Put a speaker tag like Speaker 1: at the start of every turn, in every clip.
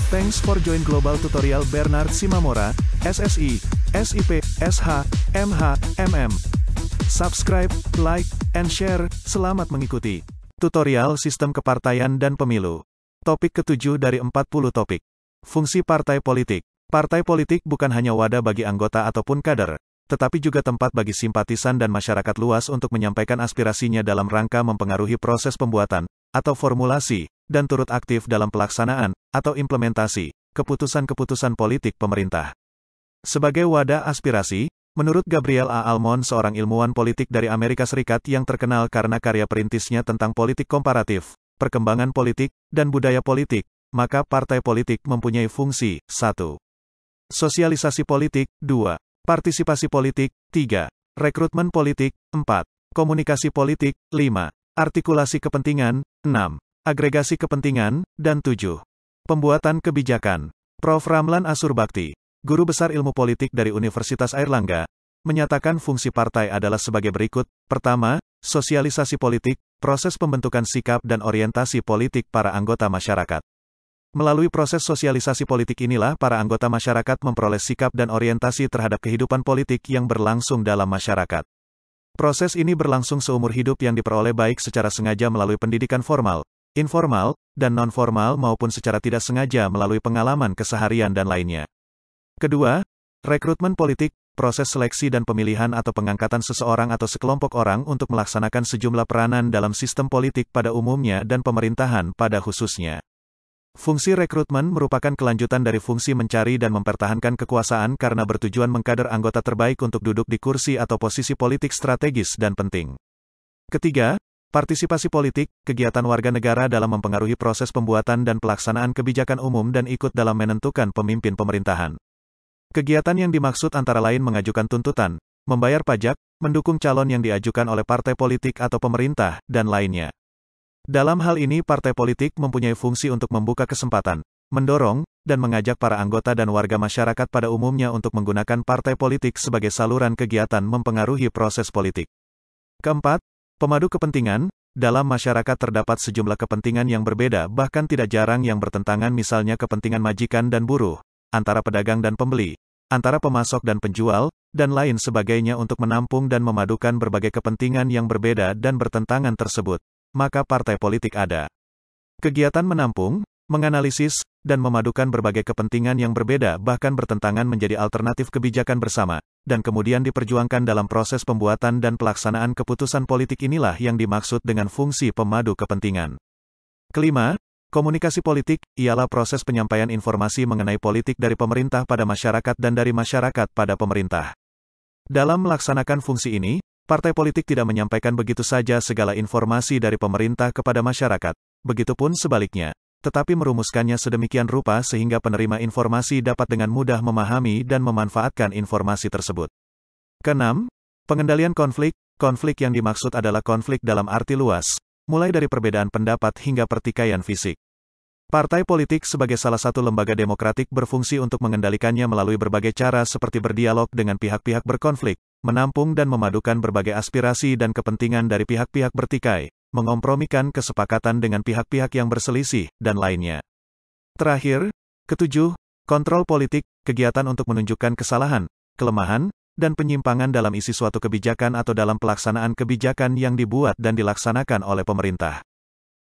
Speaker 1: Thanks for join Global Tutorial Bernard Simamora, SSI, SIP, SH, MH, MM. Subscribe, like, and share. Selamat mengikuti. Tutorial Sistem Kepartaian dan Pemilu. Topik ke-7 dari 40 topik. Fungsi partai politik. Partai politik bukan hanya wadah bagi anggota ataupun kader, tetapi juga tempat bagi simpatisan dan masyarakat luas untuk menyampaikan aspirasinya dalam rangka mempengaruhi proses pembuatan, atau formulasi, dan turut aktif dalam pelaksanaan, atau implementasi, keputusan-keputusan politik pemerintah. Sebagai wadah aspirasi, menurut Gabriel A. Almond, seorang ilmuwan politik dari Amerika Serikat yang terkenal karena karya perintisnya tentang politik komparatif, perkembangan politik, dan budaya politik, maka partai politik mempunyai fungsi: 1. Sosialisasi politik, 2. Partisipasi politik, 3. Rekrutmen politik, 4. Komunikasi politik, 5. Artikulasi kepentingan, 6. Agregasi kepentingan, dan 7. Pembuatan kebijakan. Prof. Ramlan Asurbakti, guru besar ilmu politik dari Universitas Airlangga, menyatakan fungsi partai adalah sebagai berikut. Pertama, sosialisasi politik, proses pembentukan sikap dan orientasi politik para anggota masyarakat. Melalui proses sosialisasi politik inilah para anggota masyarakat memperoleh sikap dan orientasi terhadap kehidupan politik yang berlangsung dalam masyarakat. Proses ini berlangsung seumur hidup yang diperoleh baik secara sengaja melalui pendidikan formal, informal, dan non-formal maupun secara tidak sengaja melalui pengalaman keseharian dan lainnya. Kedua, rekrutmen politik, proses seleksi dan pemilihan atau pengangkatan seseorang atau sekelompok orang untuk melaksanakan sejumlah peranan dalam sistem politik pada umumnya dan pemerintahan pada khususnya. Fungsi rekrutmen merupakan kelanjutan dari fungsi mencari dan mempertahankan kekuasaan karena bertujuan mengkader anggota terbaik untuk duduk di kursi atau posisi politik strategis dan penting. Ketiga, partisipasi politik, kegiatan warga negara dalam mempengaruhi proses pembuatan dan pelaksanaan kebijakan umum dan ikut dalam menentukan pemimpin pemerintahan. Kegiatan yang dimaksud antara lain mengajukan tuntutan, membayar pajak, mendukung calon yang diajukan oleh partai politik atau pemerintah, dan lainnya. Dalam hal ini partai politik mempunyai fungsi untuk membuka kesempatan, mendorong, dan mengajak para anggota dan warga masyarakat pada umumnya untuk menggunakan partai politik sebagai saluran kegiatan mempengaruhi proses politik. Keempat, pemadu kepentingan. Dalam masyarakat terdapat sejumlah kepentingan yang berbeda bahkan tidak jarang yang bertentangan, misalnya kepentingan majikan dan buruh, antara pedagang dan pembeli, antara pemasok dan penjual, dan lain sebagainya. Untuk menampung dan memadukan berbagai kepentingan yang berbeda dan bertentangan tersebut, maka partai politik ada. Kegiatan menampung, menganalisis, dan memadukan berbagai kepentingan yang berbeda bahkan bertentangan menjadi alternatif kebijakan bersama, dan kemudian diperjuangkan dalam proses pembuatan dan pelaksanaan keputusan politik. Inilah yang dimaksud dengan fungsi pemadu kepentingan. Kelima, komunikasi politik, ialah proses penyampaian informasi mengenai politik dari pemerintah pada masyarakat dan dari masyarakat pada pemerintah. Dalam melaksanakan fungsi ini, partai politik tidak menyampaikan begitu saja segala informasi dari pemerintah kepada masyarakat, begitupun sebaliknya, tetapi merumuskannya sedemikian rupa sehingga penerima informasi dapat dengan mudah memahami dan memanfaatkan informasi tersebut. Keenam, pengendalian konflik. Konflik yang dimaksud adalah konflik dalam arti luas, mulai dari perbedaan pendapat hingga pertikaian fisik. Partai politik sebagai salah satu lembaga demokratik berfungsi untuk mengendalikannya melalui berbagai cara seperti berdialog dengan pihak-pihak berkonflik, menampung dan memadukan berbagai aspirasi dan kepentingan dari pihak-pihak bertikai, mengompromikan kesepakatan dengan pihak-pihak yang berselisih, dan lainnya. Terakhir, ketujuh, kontrol politik, kegiatan untuk menunjukkan kesalahan, kelemahan, dan penyimpangan dalam isi suatu kebijakan atau dalam pelaksanaan kebijakan yang dibuat dan dilaksanakan oleh pemerintah.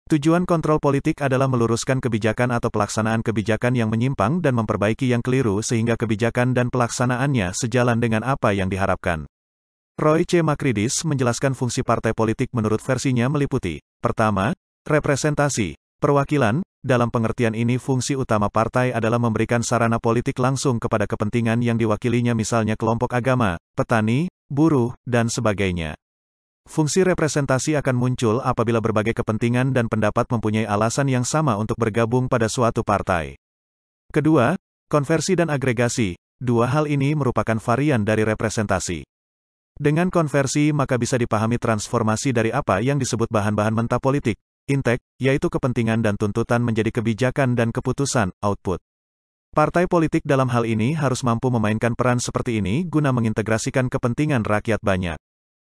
Speaker 1: Tujuan kontrol politik adalah meluruskan kebijakan atau pelaksanaan kebijakan yang menyimpang dan memperbaiki yang keliru sehingga kebijakan dan pelaksanaannya sejalan dengan apa yang diharapkan. Roy C. Makridis menjelaskan fungsi partai politik menurut versinya meliputi: pertama, representasi, perwakilan. Dalam pengertian ini fungsi utama partai adalah memberikan sarana politik langsung kepada kepentingan yang diwakilinya, misalnya kelompok agama, petani, buruh, dan sebagainya. Fungsi representasi akan muncul apabila berbagai kepentingan dan pendapat mempunyai alasan yang sama untuk bergabung pada suatu partai. Kedua, konversi dan agregasi. Dua hal ini merupakan varian dari representasi. Dengan konversi maka bisa dipahami transformasi dari apa yang disebut bahan-bahan mentah politik, intek, yaitu kepentingan dan tuntutan, menjadi kebijakan dan keputusan, output. Partai politik dalam hal ini harus mampu memainkan peran seperti ini guna mengintegrasikan kepentingan rakyat banyak.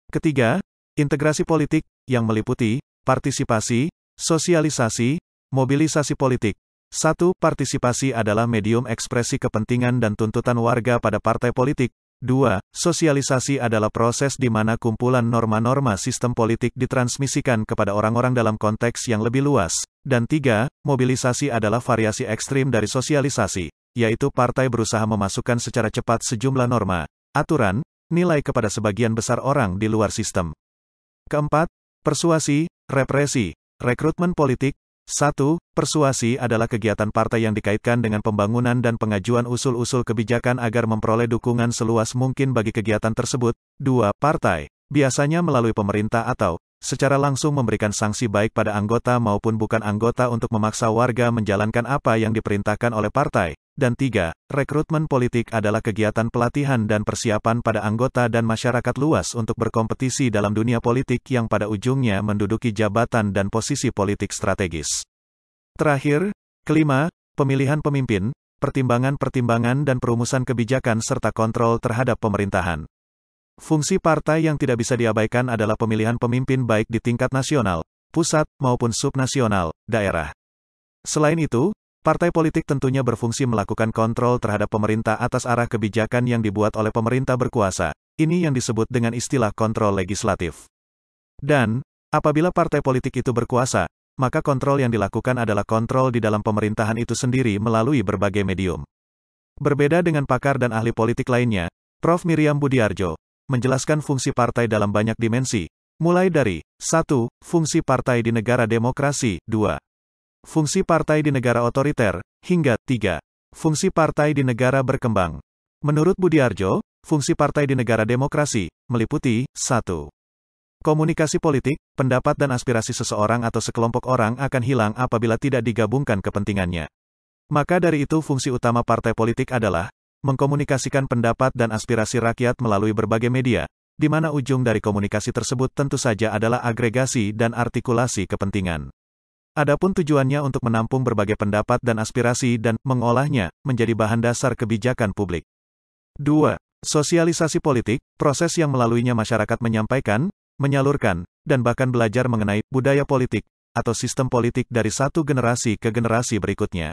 Speaker 1: Ketiga, integrasi politik, yang meliputi partisipasi, sosialisasi, mobilisasi politik, 1. Partisipasi adalah medium ekspresi kepentingan dan tuntutan warga pada partai politik. 2. Sosialisasi adalah proses di mana kumpulan norma-norma sistem politik ditransmisikan kepada orang-orang dalam konteks yang lebih luas. Dan 3. Mobilisasi adalah variasi ekstrim dari sosialisasi, yaitu partai berusaha memasukkan secara cepat sejumlah norma, aturan, nilai kepada sebagian besar orang di luar sistem. Keempat, persuasi, represi, rekrutmen politik. 1. Persuasi adalah kegiatan partai yang dikaitkan dengan pembangunan dan pengajuan usul-usul kebijakan agar memperoleh dukungan seluas mungkin bagi kegiatan tersebut. 2. Partai, biasanya melalui pemerintah atau, secara langsung memberikan sanksi baik pada anggota maupun bukan anggota untuk memaksa warga menjalankan apa yang diperintahkan oleh partai. Dan 3. Rekrutmen politik adalah kegiatan pelatihan dan persiapan pada anggota dan masyarakat luas untuk berkompetisi dalam dunia politik yang pada ujungnya menduduki jabatan dan posisi politik strategis. Terakhir, kelima, pemilihan pemimpin, pertimbangan-pertimbangan dan perumusan kebijakan serta kontrol terhadap pemerintahan. Fungsi partai yang tidak bisa diabaikan adalah pemilihan pemimpin baik di tingkat nasional, pusat, maupun subnasional, daerah. Selain itu, partai politik tentunya berfungsi melakukan kontrol terhadap pemerintah atas arah kebijakan yang dibuat oleh pemerintah berkuasa. Ini yang disebut dengan istilah kontrol legislatif. Dan, apabila partai politik itu berkuasa, maka kontrol yang dilakukan adalah kontrol di dalam pemerintahan itu sendiri melalui berbagai medium. Berbeda dengan pakar dan ahli politik lainnya, Prof. Miriam Budiarjo menjelaskan fungsi partai dalam banyak dimensi, mulai dari 1. Fungsi partai di negara demokrasi, 2. Fungsi partai di negara otoriter, hingga 3. Fungsi partai di negara berkembang. Menurut Budiarjo, fungsi partai di negara demokrasi meliputi 1. Komunikasi politik, pendapat dan aspirasi seseorang atau sekelompok orang akan hilang apabila tidak digabungkan kepentingannya. Maka dari itu fungsi utama partai politik adalah mengkomunikasikan pendapat dan aspirasi rakyat melalui berbagai media, di mana ujung dari komunikasi tersebut tentu saja adalah agregasi dan artikulasi kepentingan. Adapun tujuannya untuk menampung berbagai pendapat dan aspirasi dan mengolahnya menjadi bahan dasar kebijakan publik. 2. Sosialisasi politik, proses yang melaluinya masyarakat menyampaikan, menyalurkan, dan bahkan belajar mengenai budaya politik atau sistem politik dari satu generasi ke generasi berikutnya.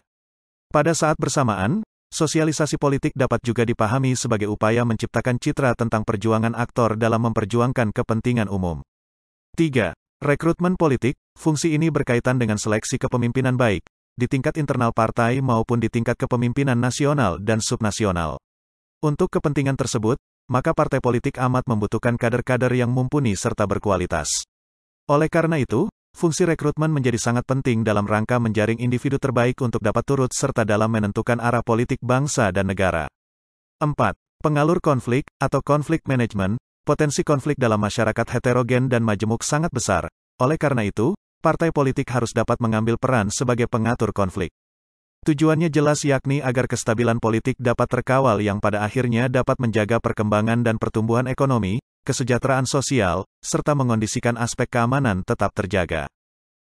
Speaker 1: Pada saat bersamaan, sosialisasi politik dapat juga dipahami sebagai upaya menciptakan citra tentang perjuangan aktor dalam memperjuangkan kepentingan umum. 3. Rekrutmen politik, fungsi ini berkaitan dengan seleksi kepemimpinan baik, di tingkat internal partai maupun di tingkat kepemimpinan nasional dan subnasional. Untuk kepentingan tersebut, maka partai politik amat membutuhkan kader-kader yang mumpuni serta berkualitas. Oleh karena itu, fungsi rekrutmen menjadi sangat penting dalam rangka menjaring individu terbaik untuk dapat turut serta dalam menentukan arah politik bangsa dan negara. 4. Pengalur konflik, atau konflik manajemen. Potensi konflik dalam masyarakat heterogen dan majemuk sangat besar. Oleh karena itu, partai politik harus dapat mengambil peran sebagai pengatur konflik. Tujuannya jelas yakni agar kestabilan politik dapat terkawal yang pada akhirnya dapat menjaga perkembangan dan pertumbuhan ekonomi, kesejahteraan sosial, serta mengondisikan aspek keamanan tetap terjaga.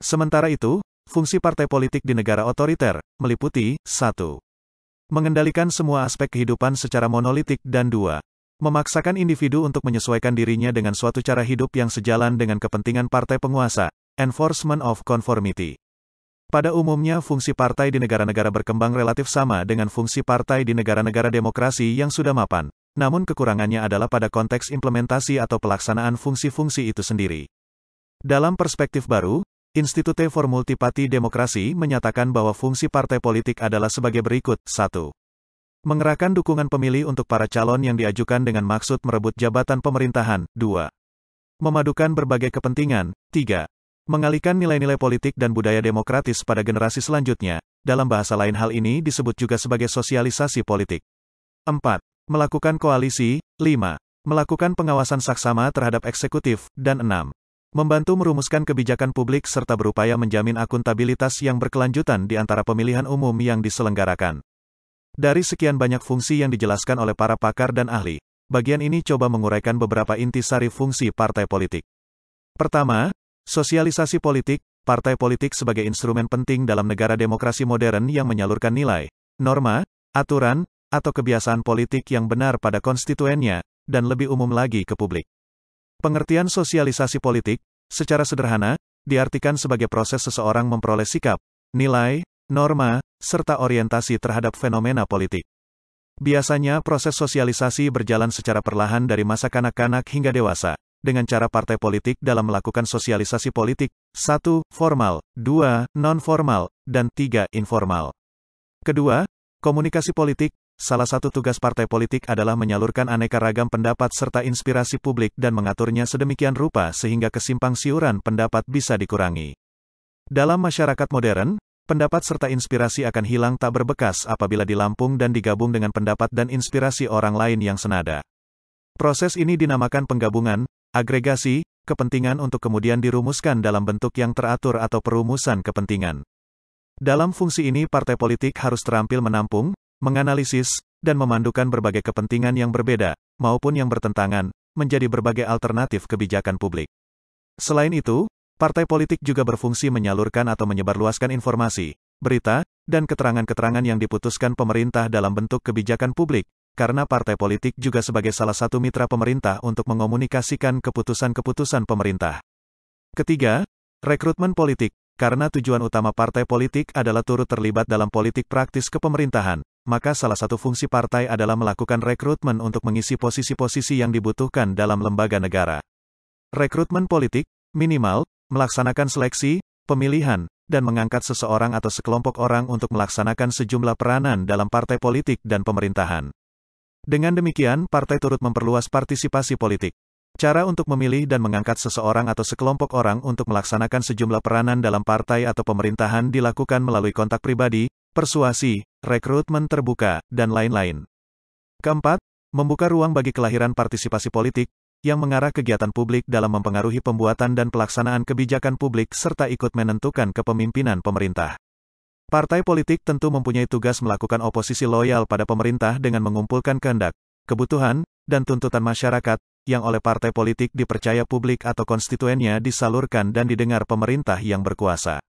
Speaker 1: Sementara itu, fungsi partai politik di negara otoriter meliputi 1. Mengendalikan semua aspek kehidupan secara monolitik dan 2. Memaksakan individu untuk menyesuaikan dirinya dengan suatu cara hidup yang sejalan dengan kepentingan partai penguasa, enforcement of conformity. Pada umumnya fungsi partai di negara-negara berkembang relatif sama dengan fungsi partai di negara-negara demokrasi yang sudah mapan, namun kekurangannya adalah pada konteks implementasi atau pelaksanaan fungsi-fungsi itu sendiri. Dalam perspektif baru, Institute for Multiparty Democracy menyatakan bahwa fungsi partai politik adalah sebagai berikut. 1. Mengerahkan dukungan pemilih untuk para calon yang diajukan dengan maksud merebut jabatan pemerintahan. 2. Memadukan berbagai kepentingan. 3. Mengalihkan nilai-nilai politik dan budaya demokratis pada generasi selanjutnya. Dalam bahasa lain hal ini disebut juga sebagai sosialisasi politik. 4. Melakukan koalisi. 5. Melakukan pengawasan saksama terhadap eksekutif. Dan 6. Membantu merumuskan kebijakan publik serta berupaya menjamin akuntabilitas yang berkelanjutan di antara pemilihan umum yang diselenggarakan. Dari sekian banyak fungsi yang dijelaskan oleh para pakar dan ahli, bagian ini coba menguraikan beberapa intisari fungsi partai politik. Pertama, sosialisasi politik. Partai politik sebagai instrumen penting dalam negara demokrasi modern yang menyalurkan nilai, norma, aturan, atau kebiasaan politik yang benar pada konstituennya, dan lebih umum lagi ke publik. Pengertian sosialisasi politik, secara sederhana, diartikan sebagai proses seseorang memperoleh sikap, nilai, norma, serta orientasi terhadap fenomena politik. Biasanya proses sosialisasi berjalan secara perlahan dari masa kanak-kanak hingga dewasa, dengan cara partai politik dalam melakukan sosialisasi politik, 1. Formal, 2. Non-formal, dan 3. Informal. Kedua, komunikasi politik. Salah satu tugas partai politik adalah menyalurkan aneka ragam pendapat serta inspirasi publik dan mengaturnya sedemikian rupa sehingga kesimpang siuran pendapat bisa dikurangi. Dalam masyarakat modern, pendapat serta inspirasi akan hilang tak berbekas apabila dilampung dan digabung dengan pendapat dan inspirasi orang lain yang senada. Proses ini dinamakan penggabungan, agregasi, kepentingan untuk kemudian dirumuskan dalam bentuk yang teratur atau perumusan kepentingan. Dalam fungsi ini partai politik harus terampil menampung, menganalisis, dan memandukan berbagai kepentingan yang berbeda, maupun yang bertentangan, menjadi berbagai alternatif kebijakan publik. Selain itu, partai politik juga berfungsi menyalurkan atau menyebarluaskan informasi, berita, dan keterangan-keterangan yang diputuskan pemerintah dalam bentuk kebijakan publik, karena partai politik juga sebagai salah satu mitra pemerintah untuk mengomunikasikan keputusan-keputusan pemerintah. Ketiga, rekrutmen politik. Karena tujuan utama partai politik adalah turut terlibat dalam politik praktis kepemerintahan, maka salah satu fungsi partai adalah melakukan rekrutmen untuk mengisi posisi-posisi yang dibutuhkan dalam lembaga negara. Rekrutmen politik, minimal, melaksanakan seleksi, pemilihan, dan mengangkat seseorang atau sekelompok orang untuk melaksanakan sejumlah peranan dalam partai politik dan pemerintahan. Dengan demikian, partai turut memperluas partisipasi politik. Cara untuk memilih dan mengangkat seseorang atau sekelompok orang untuk melaksanakan sejumlah peranan dalam partai atau pemerintahan dilakukan melalui kontak pribadi, persuasi, rekrutmen terbuka, dan lain-lain. Keempat, membuka ruang bagi kelahiran partisipasi politik, yang mengarah kegiatan publik dalam mempengaruhi pembuatan dan pelaksanaan kebijakan publik serta ikut menentukan kepemimpinan pemerintah. Partai politik tentu mempunyai tugas melakukan oposisi loyal pada pemerintah dengan mengumpulkan kehendak, kebutuhan, dan tuntutan masyarakat, yang oleh partai politik dipercaya publik atau konstituennya disalurkan dan didengar pemerintah yang berkuasa.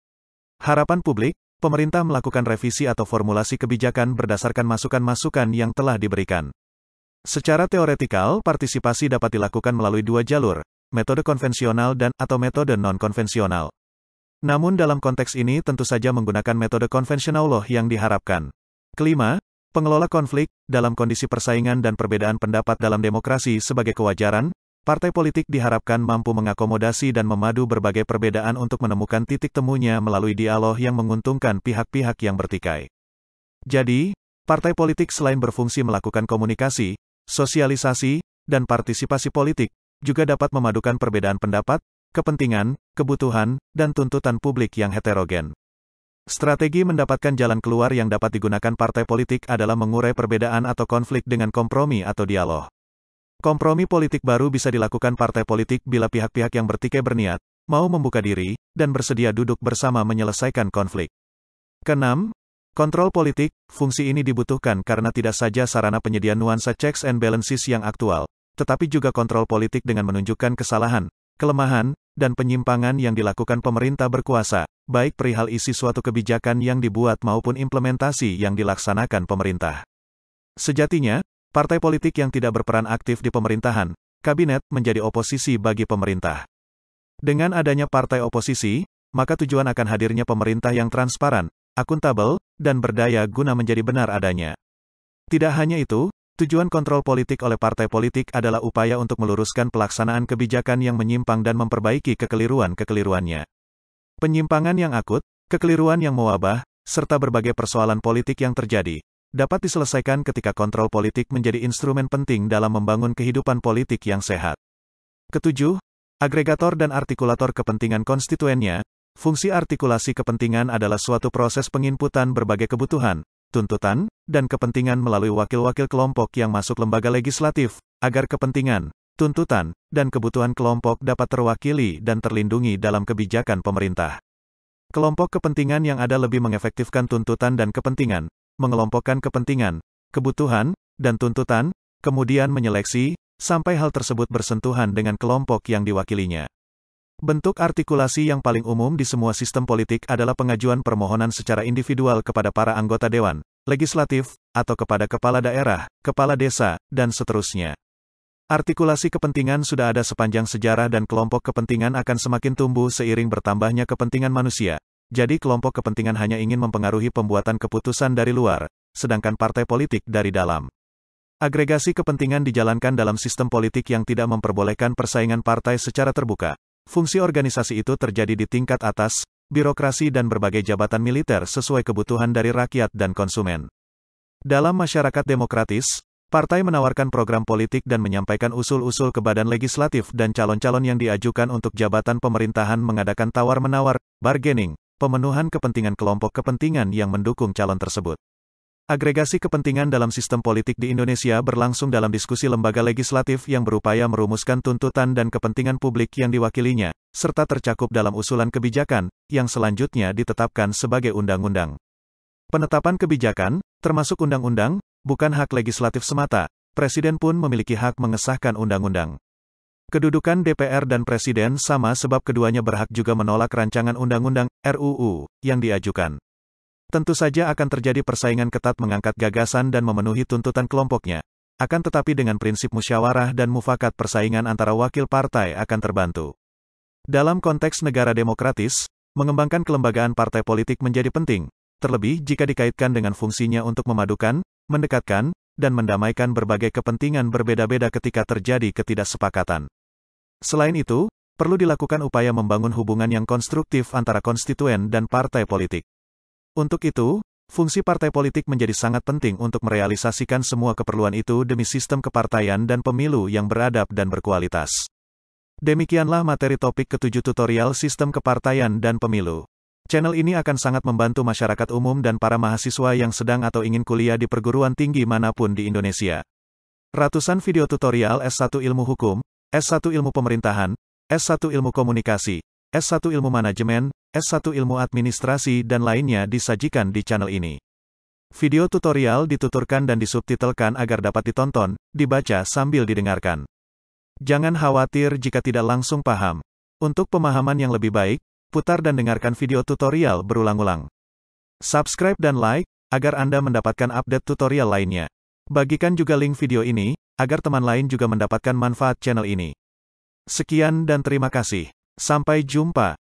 Speaker 1: Harapan publik, pemerintah melakukan revisi atau formulasi kebijakan berdasarkan masukan-masukan yang telah diberikan. Secara teoretikal, partisipasi dapat dilakukan melalui dua jalur, metode konvensional dan atau metode non-konvensional. Namun dalam konteks ini tentu saja menggunakan metode konvensional yang diharapkan. Kelima, pengelola konflik, dalam kondisi persaingan dan perbedaan pendapat dalam demokrasi sebagai kewajaran, partai politik diharapkan mampu mengakomodasi dan memadu berbagai perbedaan untuk menemukan titik temunya melalui dialog yang menguntungkan pihak-pihak yang bertikai. Jadi, partai politik selain berfungsi melakukan komunikasi, sosialisasi, dan partisipasi politik, juga dapat memadukan perbedaan pendapat, kepentingan, kebutuhan, dan tuntutan publik yang heterogen. Strategi mendapatkan jalan keluar yang dapat digunakan partai politik adalah mengurai perbedaan atau konflik dengan kompromi atau dialog. Kompromi politik baru bisa dilakukan partai politik bila pihak-pihak yang bertikai berniat, mau membuka diri, dan bersedia duduk bersama menyelesaikan konflik. Keenam, kontrol politik. Fungsi ini dibutuhkan karena tidak saja sarana penyedia nuansa checks and balances yang aktual, tetapi juga kontrol politik dengan menunjukkan kesalahan, kelemahan, dan penyimpangan yang dilakukan pemerintah berkuasa, baik perihal isi suatu kebijakan yang dibuat maupun implementasi yang dilaksanakan pemerintah. Sejatinya, partai politik yang tidak berperan aktif di pemerintahan, kabinet, menjadi oposisi bagi pemerintah. Dengan adanya partai oposisi, maka tujuan akan hadirnya pemerintah yang transparan, akuntabel, dan berdaya guna menjadi benar adanya. Tidak hanya itu, tujuan kontrol politik oleh partai politik adalah upaya untuk meluruskan pelaksanaan kebijakan yang menyimpang dan memperbaiki kekeliruan-kekeliruannya. Penyimpangan yang akut, kekeliruan yang mewabah, serta berbagai persoalan politik yang terjadi, dapat diselesaikan ketika kontrol politik menjadi instrumen penting dalam membangun kehidupan politik yang sehat. Ketujuh, agregator dan artikulator kepentingan konstituennya. Fungsi artikulasi kepentingan adalah suatu proses penginputan berbagai kebutuhan, tuntutan, dan kepentingan melalui wakil-wakil kelompok yang masuk lembaga legislatif, agar kepentingan, tuntutan, dan kebutuhan kelompok dapat terwakili dan terlindungi dalam kebijakan pemerintah. Kelompok kepentingan yang ada lebih mengefektifkan tuntutan dan kepentingan, mengelompokkan kepentingan, kebutuhan, dan tuntutan, kemudian menyeleksi, sampai hal tersebut bersentuhan dengan kelompok yang diwakilinya. Bentuk artikulasi yang paling umum di semua sistem politik adalah pengajuan permohonan secara individual kepada para anggota dewan legislatif, atau kepada kepala daerah, kepala desa, dan seterusnya. Artikulasi kepentingan sudah ada sepanjang sejarah dan kelompok kepentingan akan semakin tumbuh seiring bertambahnya kepentingan manusia, jadi kelompok kepentingan hanya ingin mempengaruhi pembuatan keputusan dari luar, sedangkan partai politik dari dalam. Agregasi kepentingan dijalankan dalam sistem politik yang tidak memperbolehkan persaingan partai secara terbuka. Fungsi organisasi itu terjadi di tingkat atas, birokrasi dan berbagai jabatan militer sesuai kebutuhan dari rakyat dan konsumen. Dalam masyarakat demokratis, partai menawarkan program politik dan menyampaikan usul-usul ke badan legislatif dan calon-calon yang diajukan untuk jabatan pemerintahan mengadakan tawar-menawar, bargaining, pemenuhan kepentingan kelompok kepentingan yang mendukung calon tersebut. Agregasi kepentingan dalam sistem politik di Indonesia berlangsung dalam diskusi lembaga legislatif yang berupaya merumuskan tuntutan dan kepentingan publik yang diwakilinya, serta tercakup dalam usulan kebijakan, yang selanjutnya ditetapkan sebagai undang-undang. Penetapan kebijakan, termasuk undang-undang, bukan hak legislatif semata, Presiden pun memiliki hak mengesahkan undang-undang. Kedudukan DPR dan Presiden sama sebab keduanya berhak juga menolak rancangan undang-undang, RUU, yang diajukan. Tentu saja akan terjadi persaingan ketat mengangkat gagasan dan memenuhi tuntutan kelompoknya. Akan tetapi dengan prinsip musyawarah dan mufakat persaingan antara wakil partai akan terbantu. Dalam konteks negara demokratis, mengembangkan kelembagaan partai politik menjadi penting, terlebih jika dikaitkan dengan fungsinya untuk memadukan, mendekatkan, dan mendamaikan berbagai kepentingan berbeda-beda ketika terjadi ketidaksepakatan. Selain itu, perlu dilakukan upaya membangun hubungan yang konstruktif antara konstituen dan partai politik. Untuk itu, fungsi partai politik menjadi sangat penting untuk merealisasikan semua keperluan itu demi sistem kepartaian dan pemilu yang beradab dan berkualitas. Demikianlah materi topik ke-7 tutorial sistem kepartaian dan pemilu. Channel ini akan sangat membantu masyarakat umum dan para mahasiswa yang sedang atau ingin kuliah di perguruan tinggi manapun di Indonesia. Ratusan video tutorial S1 Ilmu Hukum, S1 Ilmu Pemerintahan, S1 Ilmu Komunikasi, S1 Ilmu Manajemen, S1 Ilmu Administrasi dan lainnya disajikan di channel ini. Video tutorial dituturkan dan disubtitelkan agar dapat ditonton, dibaca sambil didengarkan. Jangan khawatir jika tidak langsung paham. Untuk pemahaman yang lebih baik, putar dan dengarkan video tutorial berulang-ulang. Subscribe dan like, agar Anda mendapatkan update tutorial lainnya. Bagikan juga link video ini, agar teman lain juga mendapatkan manfaat channel ini. Sekian dan terima kasih. Sampai jumpa.